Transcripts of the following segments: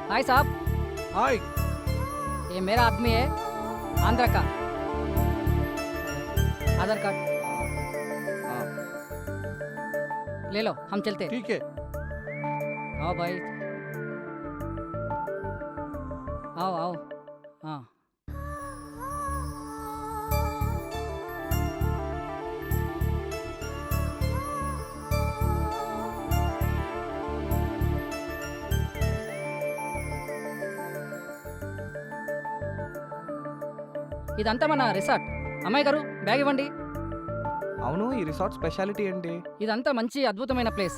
हाय साहब। हाय। ये मेरा आदमी है, आंध्र का। आधार कार्ड हाँ ले लो, हम चलते। ठीक है। आओ भाई, आओ आओ। हाँ ఇదంతా మన రిసార్ట్. అమ్మాయి గారు బ్యాగ్ ఇవ్వండి. అవును, ఈ రిసార్ట్ స్పెషాలిటీ ఏంటి? ఇదంతా మంచి అద్భుతమైన ప్లేస్.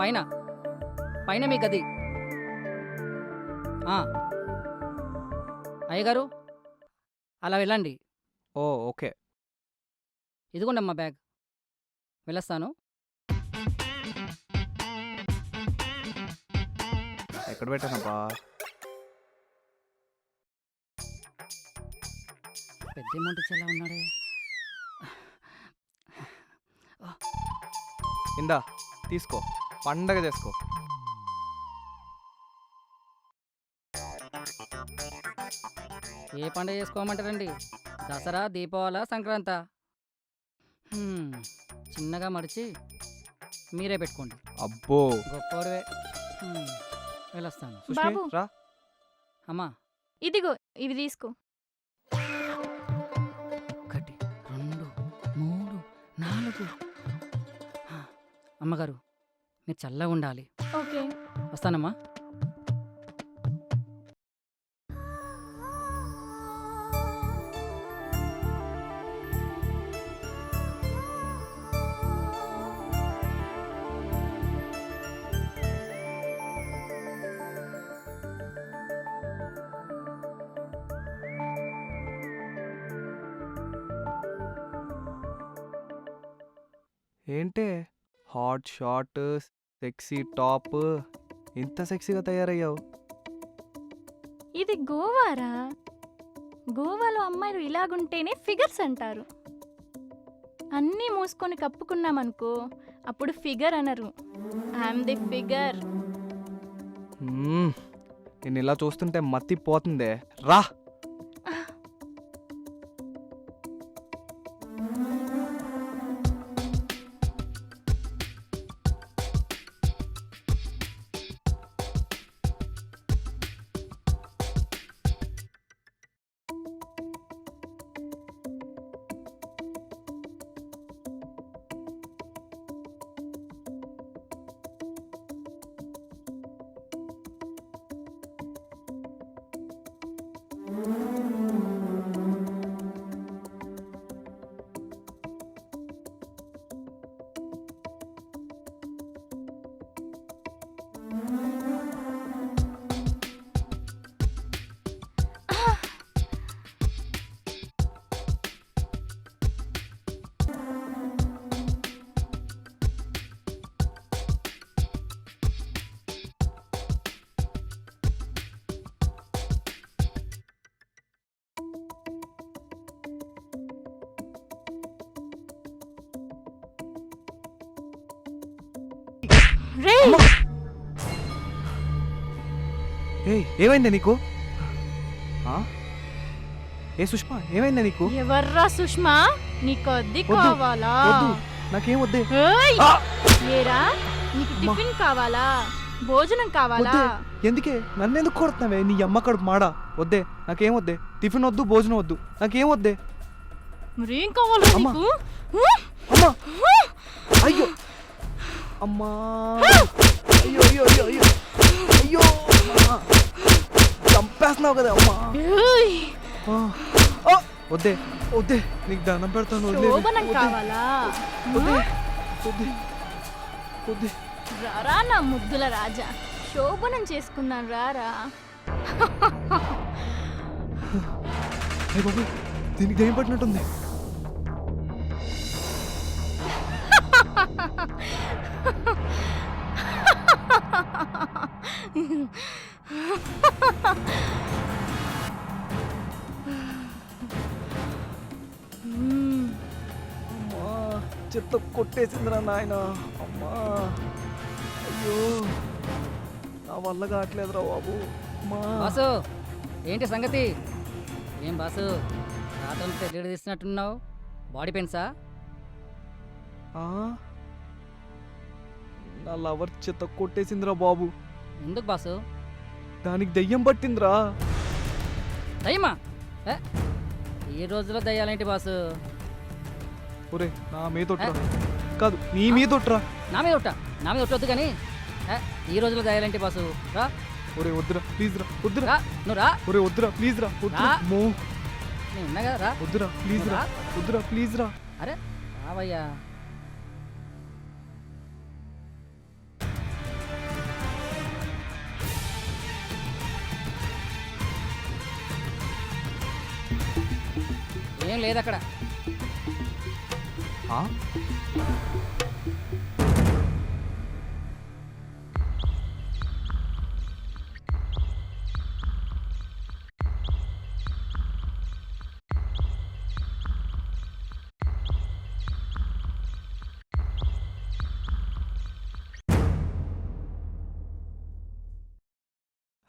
పైన పైన మీ గది. అయ్యగారు అలా వెళ్ళండి. ఓ ఓకే. ఇదిగోండి అమ్మా బ్యాగ్. వెళ్ళొస్తాను. ఎక్కడ పెట్టానబ్బా? పెద్ద అమౌంట్ ఇచ్చేలా ఉన్నాడే. ఇందా తీసుకో, పండగ చేసుకో. ఏ పండుగ చేసుకోమంటారండి? దసరా, దీపావళి, సంక్రాంత? చిన్నగా మడిచి మీరే పెట్టుకోండి. అబ్బో గొప్పవాడివే. వెళ్ళొస్తాను. సుష్మి, బాబు. రా. అమ్మా ఇదిగో ఇవి తీసుకో. 1 2 3 4. అమ్మగారు మీరు చల్లగా ఉండాలి. ఓకే. వస్తానమ్మా. ఏంటే హాట్ షార్ట్ సెక్సీ టాప్, ఇంత సెక్సీగా తయారయ్యావు? ఇది గోవారా? గోవాలో అమ్మాయిలు ఇలాగుంటేనే ఫిగర్స్ అంటారు. అన్నీ మూసుకొని కప్పుకున్నామనుకో, అప్పుడు ఫిగర్ అనరు. I'm the figure. నేను ఇలా చూస్తుంటే మత్తి పోతుందే. రా. ఏమైందా నీకు? ఏ సుష్మా, ఏమైందా నీకు? ఎవర్రా సుష్మా? నీకు అద్దె కావాలా? నాకేం వద్దే. ఏరా, నీకు టిఫిన్ కావాలా? భోజనం కావాలా? ఎందుకే నన్నెందుకు కొడుతున్నావే? నీ అమ్మ కడుపు మాడా. వద్దే, నాకేం వద్దే. టిఫిన్ వద్దు, భోజనం వద్దు, నాకేం వద్దే. మరేం కావాలా నీకు? అమ్మా, అయ్యో అమ్మా, అయ్యో అయ్యో అయ్యో అయ్యో అయ్యో, చంపేస్తున్నావు కదా అమ్మా. వద్దే వద్దే, నీకు దండం పెడతాను. శోభనం కావాలా? వద్దే. రారా నా ముద్దుల రాజా, శోభనం చేసుకున్నాను, రారా. బాబు, దీనికి దయ్యం పట్టినట్టుంది. చెత్త కొట్టేసిందిరా నాయన. అమ్మా అయ్యో నా వల్ల కావట్లేదురా బాబు. అమ్మా బాసు ఏంటి సంగతి? ఏం బాసు రాత్రి తెల్లడి తీసినట్టున్నావు? బాడీ పెయిన్సా? ఆ? నా లవర్ చెత్త కొట్టేసిందిరా బాబు. ఎందుకు బాసు? దానికి దెయ్యం పట్టిందిరా. దయ్యమా? ఈ రోజులో దయ్యాలేంటి బాసు? ఒరే నా మీద ఒట్టురా. కాదు నీ మీద ఒట్టురా. నా మీద ఒట్టొద్దు కానీ ఈ రోజులో దయ్యాలేంటి బాసు? రా ఒరే వద్దురా ప్లీజ్ రా. వద్దురా. రా నువ్వు రా. ఒరే వద్దురా ప్లీజ్ రా. వద్దురా. రా. అమ్మో. నేను ఉన్నా కదా రా. వద్దురా ప్లీజ్ రా. వద్దురా ప్లీజ్ రా. అరే రావయ్యా. ఏం లేదు అక్కడ. ఆ?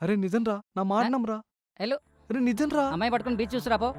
అరే నిజం రా. నా మాట నమ్మరా. హలో అరే నిజం రా. అమ్మాయి పట్టుకుని బీచ్ చూసి రాపో.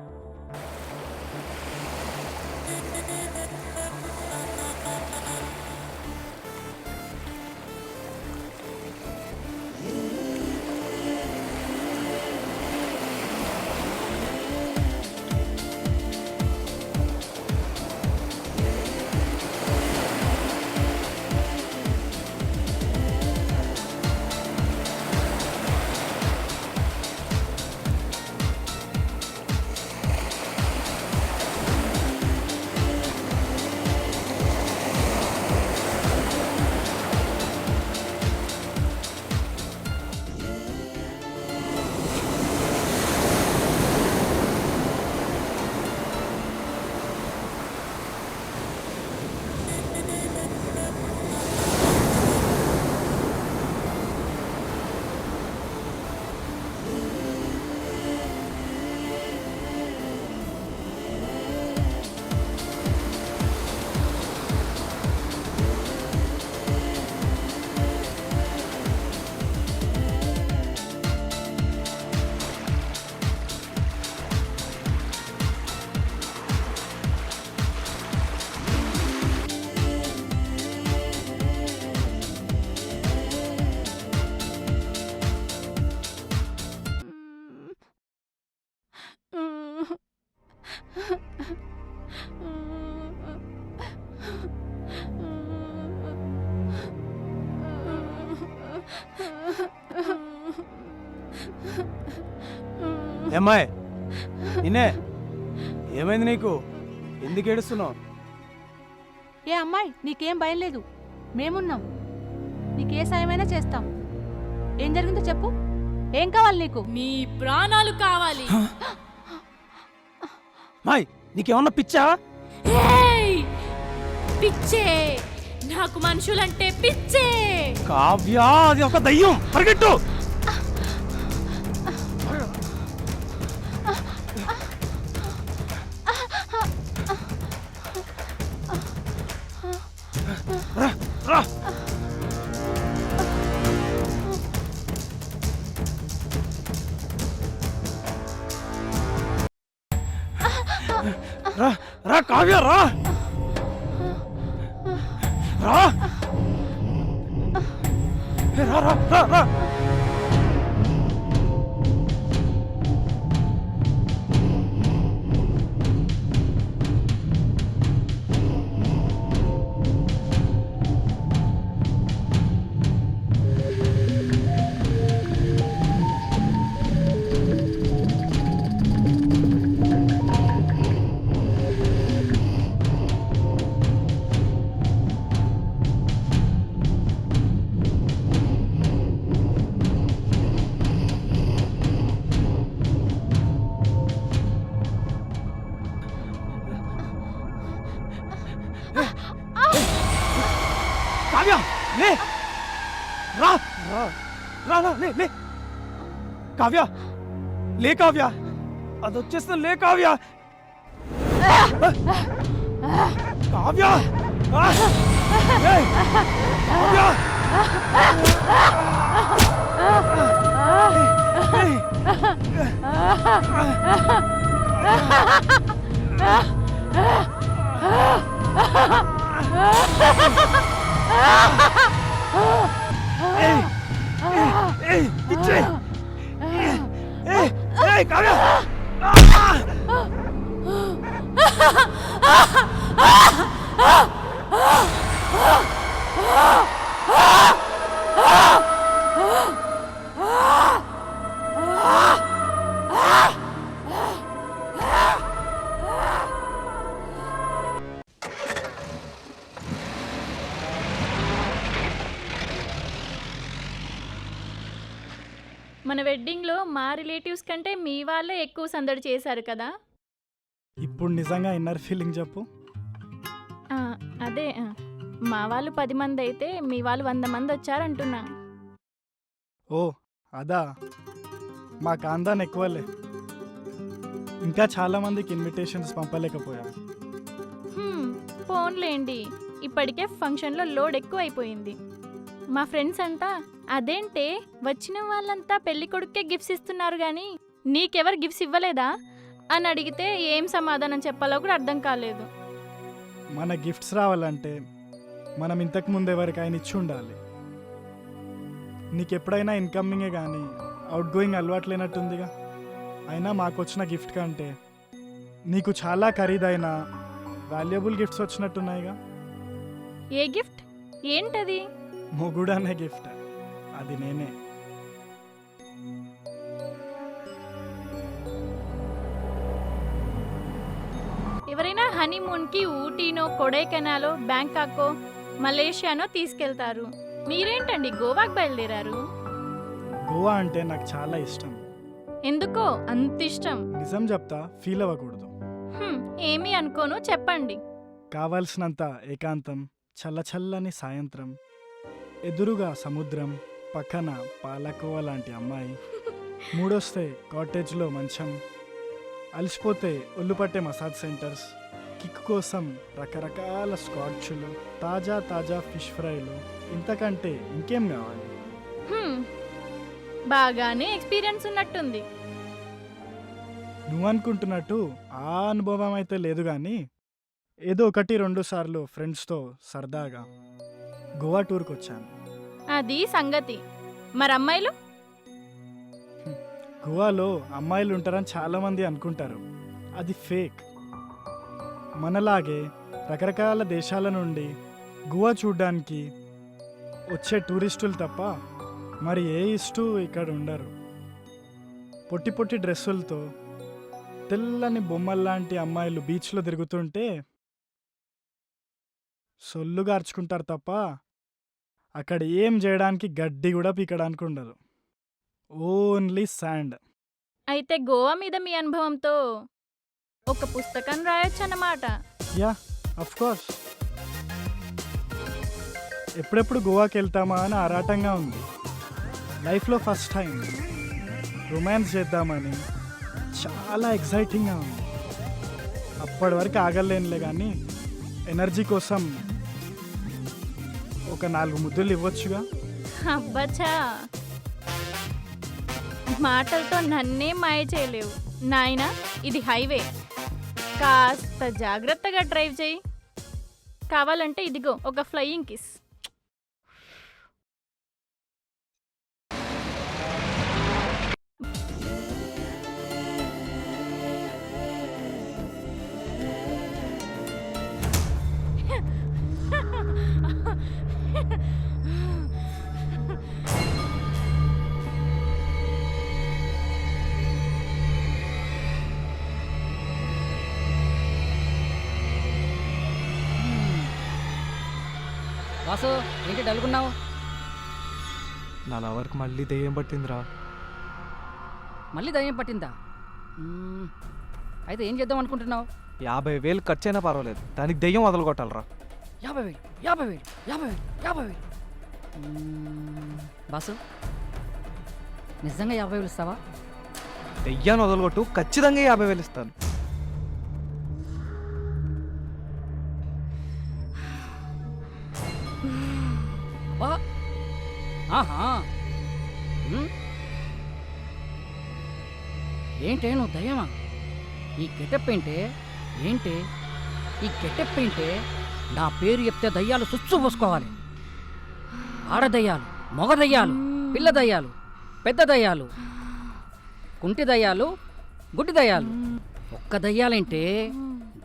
ఏమ్మాయ్ నిన్నే ఏమైంది నీకు? ఎందుకు ఏడుస్తున్నావు? ఏ అమ్మాయి నీకేం భయం లేదు, మేమున్నాం. నీకే సాయమైనా చేస్తాం. ఏం జరిగిందో చెప్పు. ఏం కావాలి నీకు? నీ ప్రాణాలు కావాలి. మాయ్ నీకేమన్నా పిచ్చా? ఏయ్! పిచ్చే, నాకు మనుషులంటే పిచ్చే. కావ్య అది ఒక దయ్యం, పరిగెట్టు. రా, రా. రా రా కావ్య రా రా రా రా రా రా. కావ్య లే రా రా రా రా లే లే కావ్య లే కావ్య అది వచ్చేస్తా లే కావ్య కావ్య మన వెడ్డింగ్లో మా రిలేటివ్స్ కంటే మీ వాళ్ళే ఎక్కువ సందడి చేశారు కదా. ఇప్పుడు నిజంగా ఇన్నర్ ఫీలింగ్ చెప్పు. అదే మా వాళ్ళు 10 మంది అయితే మీ వాళ్ళు 100 మంది వచ్చారంటున్నా. ఓ అదా, మా కాందాన్ ఎక్కువలే. ఇంకా చాలా మందికి ఇన్విటేషన్స్ పంపలేకపోయాం. ఫోన్లేండి, ఇప్పటికే ఫంక్షన్లో లోడ్ ఎక్కువ అయిపోయింది. మా ఫ్రెండ్స్ అంతా అదేంటే వచ్చిన వాళ్ళంతా పెళ్లి కొడుకే గిఫ్ట్స్ ఇస్తున్నారు కానీ నీకెవరు గిఫ్ట్స్ ఇవ్వలేదా అని అడిగితే ఏం సమాధానం చెప్పాలో కూడా అర్థం కాలేదు. మన గిఫ్ట్స్ రావాలంటే మనం ఇంతకు ముందు ఎవరికైనా ఇచ్చి ఉండాలి. నీకు ఎప్పుడైనా ఇన్కమింగే కానీ అవుట్ గోయింగ్ అలవాటు లేనట్టుందిగా. అయినా మాకు వచ్చిన గిఫ్ట్ కంటే నీకు చాలా ఖరీదైన వాల్యుబుల్ గిఫ్ట్స్ వచ్చినట్టున్నాయిగా. ఏ గిఫ్ట్? ఏంటది? మొగుడు అనే గిఫ్ట్, అది నేనే. ఎవరైనా హనీమూన్కి ఊటీనో కొడైకెనాలో బ్యాంకాకో మలేషియానో తీసుకెళ్తారు. మీరేంటండి గోవాకి బయలుదేరారు? గోవా అంటే నాకు చాలా ఇష్టం. ఎందుకో అంత ఇష్టం? నిజం చెప్తా, ఫీల్ అవ్వకూడదు. ఏమీ అనుకోను, చెప్పండి. కావలసినంత ఏకాంతం, చల్లచల్లని సాయంత్రం, ఎదురుగా సముద్రం, పక్కన పాలకోవ లాంటి అమ్మాయి, మూడొస్తే కాటేజ్లో మంచం, అలసిపోతే ఒళ్ళు పట్టే మసాజ్ సెంటర్స్, కిక్ కోసం రకరకాల స్కాచ్లు, తాజా తాజా ఫిష్ ఫ్రైలు, ఇంతకంటే ఇంకేం కావాలి? బాగానే ఎక్స్పీరియన్స్ ఉన్నట్టుంది. నువ్వు అనుకుంటున్నట్టు ఆ అనుభవం అయితే లేదు కానీ ఏదో 1-2 సార్లు ఫ్రెండ్స్తో సరదాగా గోవా టూర్కి వచ్చాను. అది సంగతి. మరి అమ్మాయిలు? గోవాలో అమ్మాయిలు ఉంటారని చాలామంది అనుకుంటారు, అది ఫేక్. మనలాగే రకరకాల దేశాల నుండి గోవా చూడ్డానికి వచ్చే టూరిస్టులు తప్ప మరి ఏ ఇష్టూ ఇక్కడ ఉండరు. పొట్టి పొట్టి డ్రెస్సులతో తెల్లని బొమ్మల్లాంటి అమ్మాయిలు బీచ్లో తిరుగుతుంటే సొల్లు గార్చుకుంటారు తప్ప అక్కడ ఏం చేయడానికి గడ్డి కూడా పీకడానికి ఉండదు, ఓన్లీ శాండ్. అయితే గోవా మీద మీ అనుభవంతో ఒక పుస్తకం రాయొచ్చు అన్నమాట. Yeah, of course. ఎప్పుడెప్పుడు గోవాకి వెళ్తామా అని ఆరాటంగా ఉంది. లైఫ్లో ఫస్ట్ టైం రొమాన్స్ చేద్దామని చాలా ఎక్సైటింగ్గా ఉంది. అప్పటి వరకు ఆగలేనులే కానీ ఎనర్జీ కోసం ఒక 4 ముద్దులు ఇవ్వచ్చుగా. అబ్బచ్చా, మాటలతో నన్నే మాయ చేయలేవు నాయనా. ఇది హైవే, కాస్త జాగ్రత్తగా డ్రైవ్ చేయి. కావాలంటే ఇదిగో ఒక ఫ్లయింగ్ కిస్. వాసు, ఏంటి డల్గున్నావు? నా లవర్కి మళ్ళీ దెయ్యం పట్టిందిరా. మళ్ళీ దయ్యం పట్టిందా? అయితే ఏం చేద్దాం అనుకుంటున్నావు? 50,000 ఖర్చైనా పర్వాలేదు, దానికి దెయ్యం వదలగొట్టాలరా. 50,000 బాసు, నిజంగా 50,000 ఇస్తావా? దెయ్యాన్ని వదలగొట్టు, ఖచ్చితంగా 50,000 ఇస్తాను. వా ఆహా ఏంటే నువ్వు దయ్యమా? ఈ గెటప్ ఏంటే? ఏంటి ఈ గెటప్ ఏంటే? నా పేరు చెప్తే దయ్యాలు సుచ్చు పోసుకోవాలి. ఆడదయ్యాలు, మగ దయ్యాలు, పిల్ల దయ్యాలు, పెద్ద దయ్యాలు, కుంటి దయ్యాలు, గుడ్డి దయ్యాలు. ఒక్క దయ్యాలంటే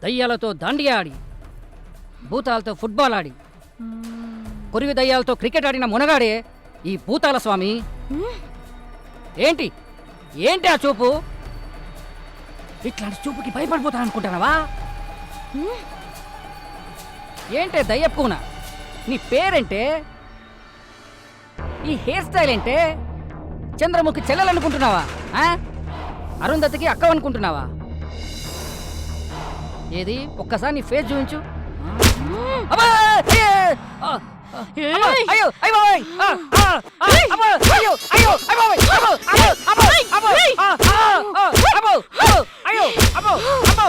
దయ్యాలతో దాండియా ఆడి, భూతాలతో ఫుట్బాల్ ఆడి, కొరివి దయ్యాలతో క్రికెట్ ఆడిన మునగాడే ఈ భూతాల స్వామి. ఏంటి ఏంటి ఆ చూపు? ఇట్లాంటి చూపుకి భయపడిపోతాను అనుకుంటున్నావా? ఏంటే దయ్యప్పున? నీ పేరేంటే? ఈ హెయిర్ స్టైల్ ఏంటే? చంద్రముఖి చెల్లెలనుకుంటున్నావా? అరుంధతికి అక్క అనుకుంటున్నావా? ఏది ఒక్కసారి నీ ఫేస్ చూపించు. అబ్బా! అయ్యో అయ్యో అయ్యో అబ్బో అయ్యో అయ్యో అబ్బో అబ్బో అబ్బో అబ్బో అబ్బో అయ్యో అబ్బో అబ్బో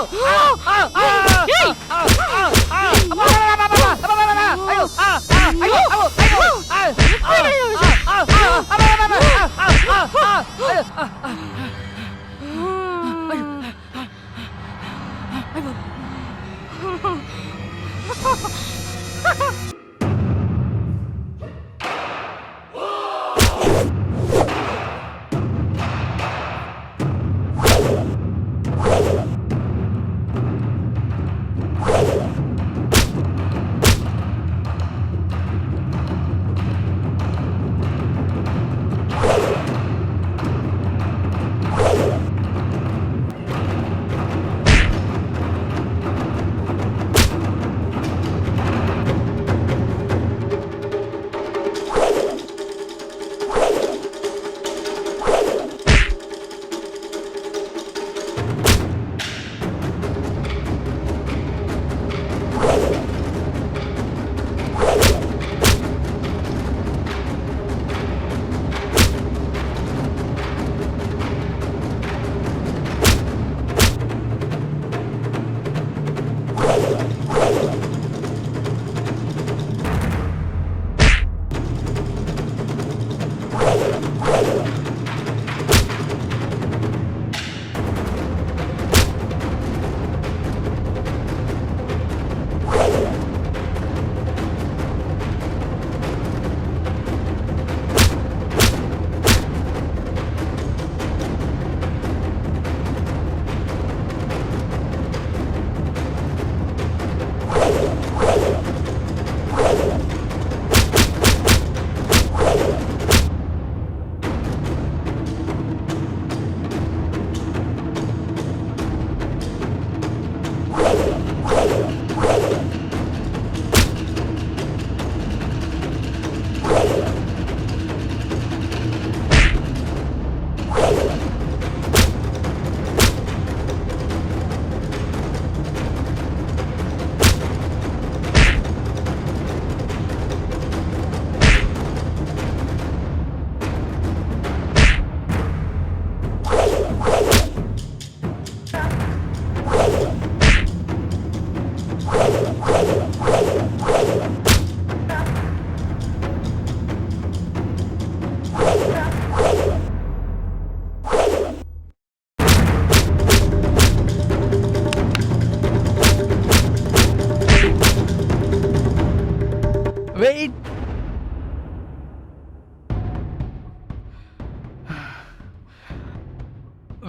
wait.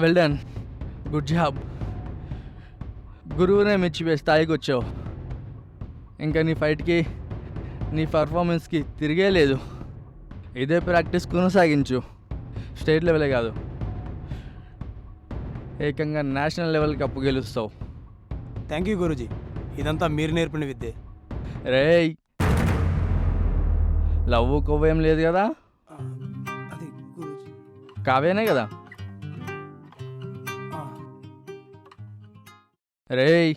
Well done, good job. గురువునే మెచ్చిపోయే స్థాయికి వచ్చావు. ఇంకా నీ ఫైట్కి, నీ పర్ఫార్మెన్స్కి తిరిగే లేదు. ఇదే ప్రాక్టీస్ కొనసాగించు. స్టేట్ లెవెలే కాదు, ఏకంగా నేషనల్ లెవెల్ కప్పు గెలుస్తావు. థ్యాంక్ యూ గురూజీ, ఇదంతా మీరు నేర్పిన విద్యే. రేయ్, లవ్వు కొవ్వేం లేదు కదా? అది గురూజీ. కావేనే కదా? రేయ్,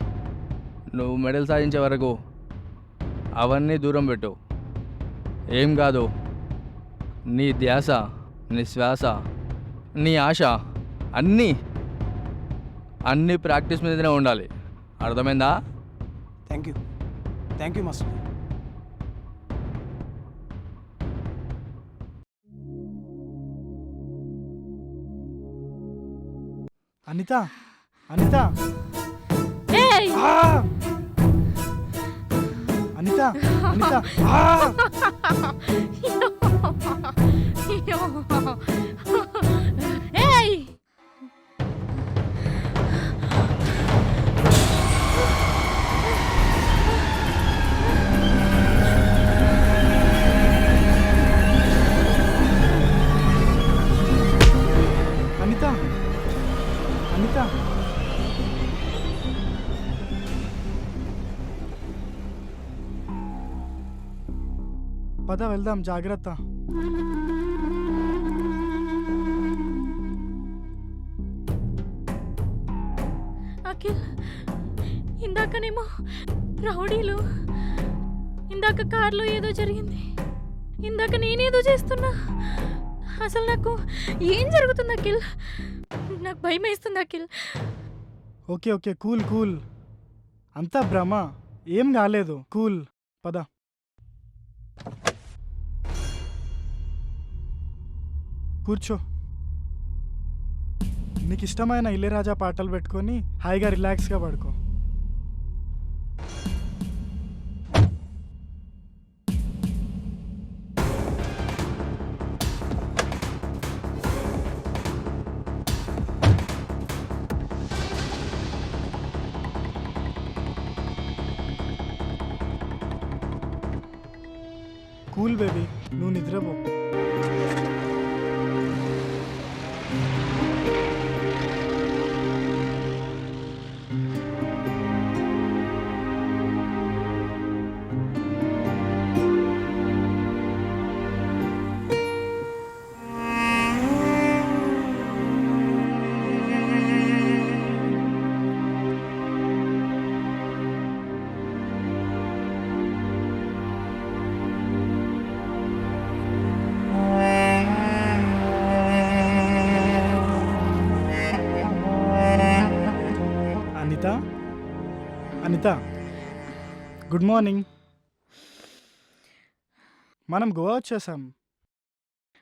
నువ్వు మెడల్ సాధించే వరకు అవన్నీ దూరం పెట్టు. ఏం కాదు, నీ ధ్యాస, నీ శ్వాస, నీ ఆశ అన్నీ ప్రాక్టీస్ మీదనే ఉండాలి. అర్థమైందా? Thank you master. Anitha Anitha ఏయ్! ఆ! అనిత అనిత ఆ! ఏయ్! అనిత అనిత పద వెళ్దాం, జాగ్రత్త. అఖిల్, ఇందాకనేమో రౌడీలు, ఇందాక కార్లో ఏదో జరిగింది, ఇందాక నేనేదో చేస్తున్నా. అసలు నాకు ఏం జరుగుతుంది అఖిల్? నాకు భయం వేస్తుంది Akhil. Okay okay, cool cool, అంతా భ్రమ, ఏం కాలేదు, కూల్. పద. కూర్చో. నీకు ఇష్టమైన ఇళయరాజా పాటలు పెట్టుకొని హాయిగా రిలాక్స్గా పడుకో. కూల్ బేబీ, నువ్వు నిద్రపో. Anitha Anitha, good morning. మనం గోవా వచ్చేసాం.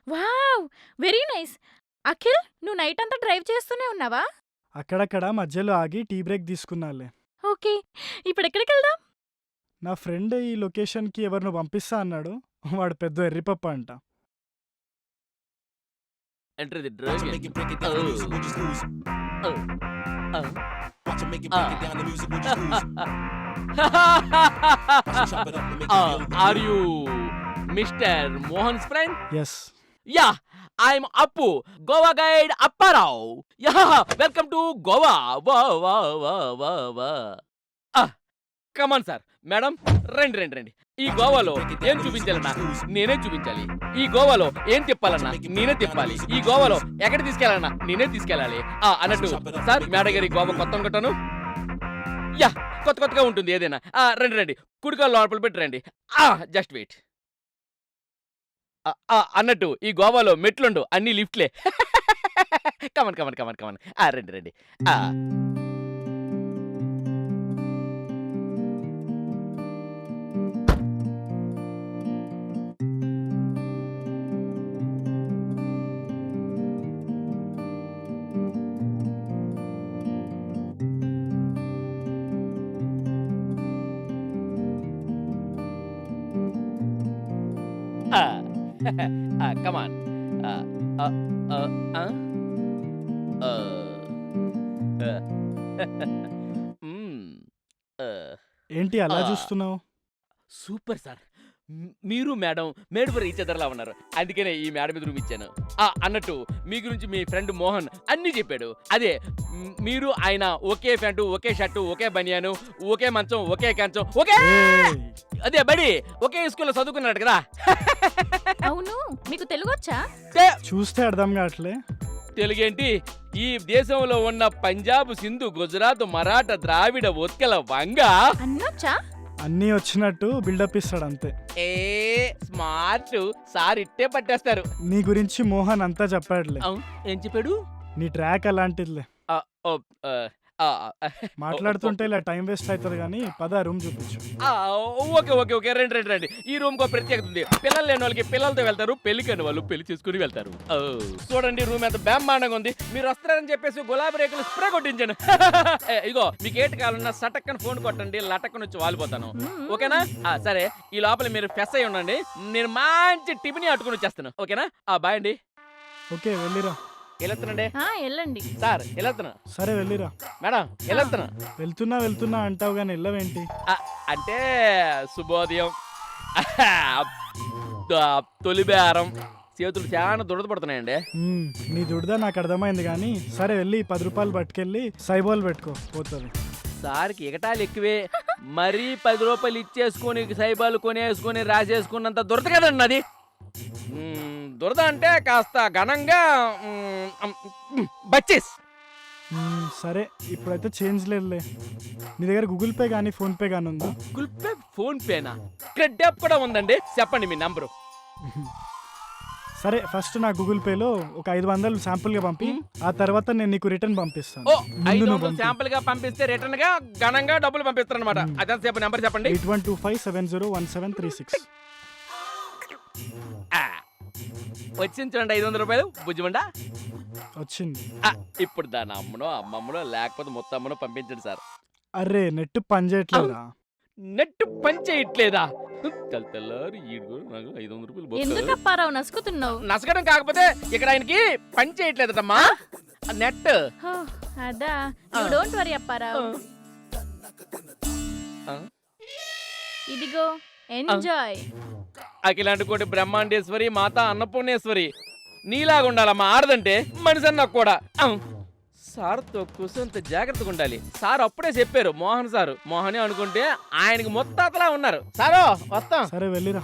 Wow, very nice. అఖిల్, నువ్వు నైట్ అంతా డ్రైవ్ చేస్తూనే ఉన్నావా? అక్కడక్కడ మధ్యలో ఆగి టీ బ్రేక్ తీసుకున్నాలే. ఓకే, ఇప్పుడు ఎక్కడికి వెళ్దాం? నా ఫ్రెండ్ ఈ లొకేషన్కి ఎవరినో పంపిస్తా అన్నాడు. వాడు పెద్ద ఎర్రిపప్ప అంట. Enter the drug. Watch 'em make it break it down. The music will just lose. Watch 'em make it break it down. The music will just lose. Watch 'em chop it up and make it feel good. Are you Mr. Mohan's friend? Yes. Yeah, I'm Appu, Goa guide Apparao. Yeah, welcome to Goa. Come on, sir. Madam, రండి. ఈ గోవాలో ఏం చూపించాలన్నా నేనే చూపించాలి. ఈ గోవాలో ఏం తిప్పాలన్నా నేనే తిప్పాలి. ఈ గోవాలో ఎక్కడ తీసుకెళ్ళాలన్నా నేనే తీసుకెళ్ళాలి. అన్నట్టు సార్, మేడ గారి గోవా కొత్త అనుకుంటాను. యా, కొత్తగా ఉంటుంది ఏదైనా. రండి, కుడికాలు లోపల పెట్టి రండి. Just wait. అన్నట్టు ఈ గోవాలో మెట్లుండు, అన్ని లిఫ్ట్లే. కమన్. రండి. Come on. ఏంటి అలా చూస్తున్నావు? సూపర్ సార్, మీరు మేడం మేడ్ ఫర్ ఈచ్ అదర్లా ఉన్నారు. అందుకనే ఈ మేడ మీద రూమ్ ఇచ్చాను. అన్నట్టు మీ గురించి మీ ఫ్రెండ్ మోహన్ అన్నీ చెప్పాడు. అదే మీరు ఆయన ఒకే ప్యాంటు, ఒకే షర్టు, ఒకే బనియాను, ఒకే మంచం, ఒకే కంచం, ఒకే అదే బడి ఒకే స్కూల్లో చదువుకున్నాడు కదా. అవును, మీకు తెలుగు వచ్చా? చూస్తే అర్థం కావట్లే. తెలుగేంటి, ఈ దేశంలో ఉన్న పంజాబ్, సింధు, గుజరాత్, మరాఠా, ద్రావిడ, ఉత్కల, వంగ అన్నొచ్చా? అన్నీ వచ్చినట్టు బిల్డప్ ఇస్తాడు అంతే. స్మార్ట్ సార్, ఇట్టే పట్టేస్తారు. నీ గురించి మోహన్ అంతా చెప్పాడులే. ఏం చెప్పాడు? నీ ట్రాక్ అలాంటిదిలే. మాట్లాడుతుంటే ఇలా టైం వేస్ట్ అవుతుంది కానీ పద రూమ్ చూపించు. ఓకే ఓకే ఓకే రండి రండి రండి. ఈ రూమ్ కో ప్రత్యేకత ఉంది. పిల్లలు లేని వాళ్ళకి పిల్లలతో వెళ్తారు, పెళ్లి కాని వాళ్ళు పెళ్లి చేసుకుని వెళ్తారు. చూడండి రూమ్ ఎంత బ్రహ్మాండంగా ఉంది. మీరు వస్తారని చెప్పేసి గులాబీ రేకులు స్ప్రే కొట్టించాను. ఇగో మీకు ఏటి కావాలన్నా సటక్కని ఫోన్ కొట్టండి, లటక్కన వచ్చి వాలిపోతాను. ఓకేనా? సరే ఈ లోపల మీరు ఫ్రెష్ అయ్యి ఉండండి, నేను మంచి టిఫిన్ అట్టుకుని వచ్చేస్తాను. ఓకేనా? బాయ్ అండి. ఓకే వెళ్ళిరా. వెళ్ళొస్తానండి వెళ్ళండి. సార్. వెళ్ళొస్తున్నా సరే వెళ్ళిరా. మేడం. వెళ్ళొస్తున్నా. వెళ్తున్నా అంటావు కానీ వెళ్ళవేంటి? అంటే శుభోదయం, తొలి బేరం, చేతులు చాలా దురదపడుతున్నాయండి. నీ దుడదా నాకు అర్థమైంది కానీ సరే వెళ్ళి 10 రూపాయలు పట్టుకెళ్ళి సైబాల్ పెట్టుకో పోతుంది. సార్కి ఎగటాలు ఎక్కువే. మరీ 10 రూపాయలు ఇచ్చేసుకొని సైబాలు కొనేసుకొని రాసేసుకున్నంత దురద కదండి అది. దురద అంటే కాస్త ఘనంగా బచ్చేస్. సరే ఇప్పుడైతే చేంజ్ లేదులే. నీ దగ్గర గూగుల్ పే కానీ ఫోన్ పే కానీ ఉందా? గూగుల్ పే ఫోన్ పేనా? క్రెడిట్ యాప్ కూడా ఉందండి. చెప్పండి మీ నంబరు. సరే ఫస్ట్ నా గూగుల్ పేలో ఒక 500 శాంపుల్ గా పంపి ఆ తర్వాత నేను నీకు రిటర్న్ పంపిస్తాను. 500 శాంపుల్ గా పంపిస్తే రిటర్న్ గా ఘనంగా డబ్బులు పంపిస్తారు అనమాట. అదే చెప్పండి నెంబర్ చెప్పండి. 8125701736. వచ్చింది చూడండి 500 రూపాయలు బుజ్జిమండ వచ్చింది. ఇప్పుడు దాని అమ్మనో అమ్మమ్మనో లేకపోతే మొత్తం అమ్మనో పంపించండి సార్. అరే నెట్ పని చేయట్లేదా? నెట్ పని చేయట్లేదా? తెల్లారు ఈడు నాకు 500 రూపాయలు ఎందుకు అప్పారావు నసుకుతున్నావు? నసగడం కాకపోతే ఇక్కడ ఆయనకి పని చేయట్లేదమ్మా నెట్. అదా, యు డోంట్ వరీ అప్పారావు. ఇదిగో ఎంజాయ్. అఖిలాంటి కోటి బ్రహ్మాండేశ్వరి మాత అన్నపూర్ణేశ్వరి నీలాగా ఉండాలమ్మా. ఆడదంటే మనిషి అన్న కూడా. సార్తో కూసంత జాగ్రత్తగా ఉండాలి. సార్ అప్పుడే చెప్పారు, మోహన్ సారు. మోహనే అనుకుంటే ఆయనకి మొత్తాతలా ఉన్నారు. సారో వస్తాం. సరే వెళ్ళిరా.